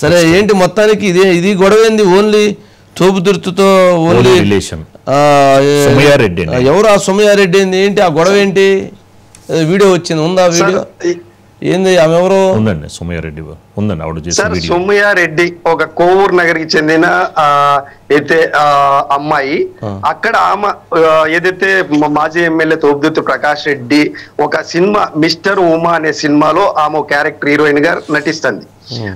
సరే ఏంటి మొత్తానికి ఇది గొడవ ఏంది? ఓన్లీ తోపుదుర్తితో ఓన్లీ రిలేషన్. ఎవరు ఆ సోమయారెడ్డి ఏంటి ఆ గొడవ ఏంటి? వీడియో వచ్చింది, ఉందా వీడియో? ఏంది ఆమె ఎవరు? ఉందండి సోమయారెడ్డి ఉందండి, ఆవిడ చేసిన వీడియో. సోమయారెడ్డి ఒక కోవూరు నగర్కి చెందిన అయితే అమ్మాయి. అక్కడ ఆమె ఏదైతే మాజీ ఎమ్మెల్యే తోపుదుర్తి ప్రకాష్ రెడ్డి ఒక సినిమా మిస్టర్ ఉమా అనే సినిమాలో ఆమె క్యారెక్టర్ హీరోయిన్ గా నటిస్తుంది.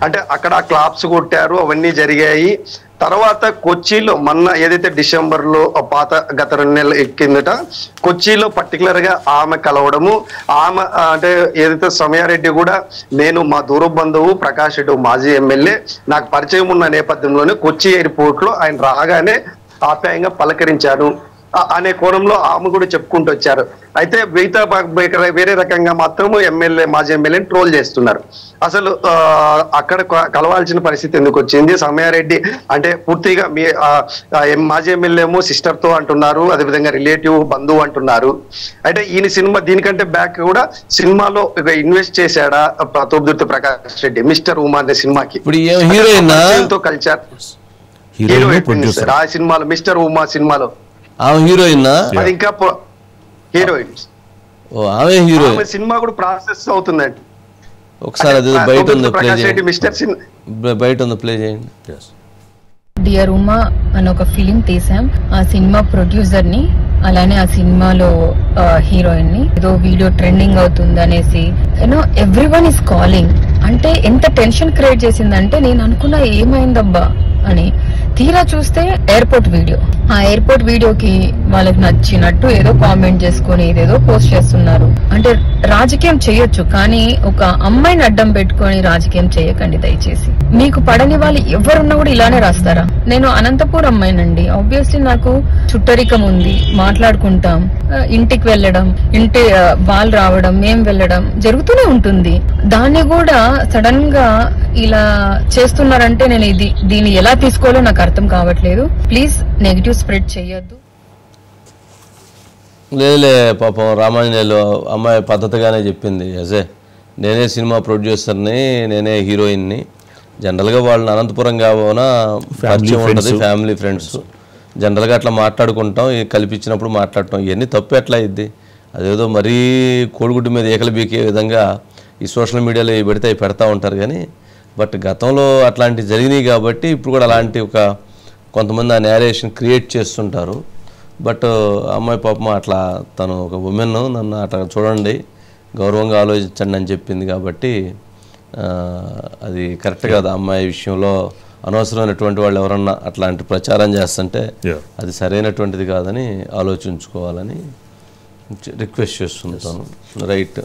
అంటే అక్కడ క్లాప్స్ కొట్టారు, అవన్నీ జరిగాయి. తర్వాత కొచ్చిలో మొన్న ఏదైతే డిసెంబర్ లో గత 2 నెలల కిందట కొచ్చిలో పర్టికులర్ గా ఆమె కలవడము, ఆమె అంటే ఏదైతే సోమయారెడ్డి కూడా నేను మా దూర బంధువు ప్రకాష్ రెడ్డి మాజీ ఎమ్మెల్యే నాకు పరిచయం ఉన్న నేపథ్యంలోనే కొచ్చి ఎయిర్పోర్ట్ లో ఆయన రాగానే ఆప్యాయంగా పలకరించాను అనే కోణంలో ఆమె కూడా చెప్పుకుంటూ వచ్చారు. అయితే మిగతా వేరే రకంగా మాత్రం మాజీ ఎమ్మెల్యేని ట్రోల్ చేస్తున్నారు. అసలు అక్కడ కలవాల్సిన పరిస్థితి ఎందుకు వచ్చింది? సోమయారెడ్డి అంటే పూర్తిగా మీ మాజీ ఎమ్మెల్యే ఏమో సిస్టర్ తో అంటున్నారు, అదేవిధంగా రిలేటివ్ బంధువు అంటున్నారు. అంటే ఈయన సినిమా దీనికంటే బ్యాక్ కూడా సినిమాలో ఇన్వెస్ట్ చేశాడా తోపుదుర్తి ప్రకాష్ రెడ్డి మిస్టర్ ఉమా అనే సినిమాకి? తో కలిచారు హీరోయిన్ ఆ సినిమాలో మిస్టర్ ఉమా సినిమాలో. హీరోయిన్ అది ఇంకా హీరోయిన్ సినిమా కూడా ప్రాసెస్ అవుతుందండి. ఒకసారి అది బయట ఉంది, బయట ఉంది, ప్లే చేయండి. డియర్ ఉమా అని ఒక ఫిలిం తీసాం. ఆ సినిమా ప్రొడ్యూసర్ ని, అలానే ఆ సినిమాలో హీరోయిన్ ని ఏదో వీడియో ట్రెండింగ్ అవుతుంది అనేసి ఎవ్రీవన్ ఇస్ కాలింగ్. అంటే ఎంత టెన్షన్ క్రియేట్ చేసిందంటే నేను అనుకున్నా ఏమైందబ్బా అని. తీరా చూస్తే ఎయిర్పోర్ట్ వీడియో. ఆ ఎయిర్పోర్ట్ వీడియోకి వాళ్ళకి నచ్చినట్టు ఏదో కామెంట్ చేసుకుని ఇదేదో పోస్ట్ చేస్తున్నారు. అంటే రాజకీయం చేయొచ్చు, కానీ ఒక అమ్మాయిని అడ్డం పెట్టుకొని రాజకీయం చేయకండి దయచేసి. మీకు పడని వాళ్ళు ఎవరున్నా కూడా ఇలానే రాస్తారా? నేను అనంతపూర్ అమ్మాయినండి. ఆబ్వియస్లీ నాకు చుట్టరికం ఉంది, మాట్లాడుకుంటాం, ఇంటికి వెళ్ళడం, వాళ్ళు రావడం, మేం వెళ్ళడం జరుగుతూనే ఉంటుంది. దాన్ని కూడా సడన్ గా ఇలా చేస్తున్నారంటే నేను దీన్ని ఎలా తీసుకోవాలో నాకు అర్థం కావట్లేదు. ప్లీజ్ నెగిటివ్ స్ప్రెడ్ చేయొద్దు. లేదులే పాపం రామాంజనేయులు అమ్మాయి పద్ధతిగానే చెప్పింది. అజే నేనే సినిమా ప్రొడ్యూసర్ని, నేనే హీరోయిన్ని. జనరల్గా వాళ్ళని అనంతపురం కావునా పరిచయం ఉంటుంది, ఫ్యామిలీ ఫ్రెండ్స్. జనరల్గా అట్లా మాట్లాడుకుంటాం, కల్పించినప్పుడు మాట్లాడటం ఇవన్నీ తప్పు ఎట్లా అయింది? అదేదో మరీ కోడిగుడ్డు మీద ఏకలు బీకే విధంగా ఈ సోషల్ మీడియాలో పెడితే అవి పెడతా ఉంటారు. కానీ బట్ గతంలో అట్లాంటివి జరిగినాయి కాబట్టి ఇప్పుడు కూడా అలాంటి కొంతమంది ఆ నేరేషన్ క్రియేట్ చేస్తుంటారు. బట్ అమ్మాయి పాపం అట్లా తను ఒక ఉమెన్, నన్ను అట్లా చూడండి, గౌరవంగా ఆలోచించండి అని చెప్పింది. కాబట్టి అది కరెక్ట్ కాదు. అమ్మాయి విషయంలో అనవసరమైనటువంటి వాళ్ళు ఎవరన్నా అట్లాంటి ప్రచారం చేస్తుంటే అది సరైనటువంటిది కాదని ఆలోచించుకోవాలని రిక్వెస్ట్ చేస్తుంటాను. రైట్.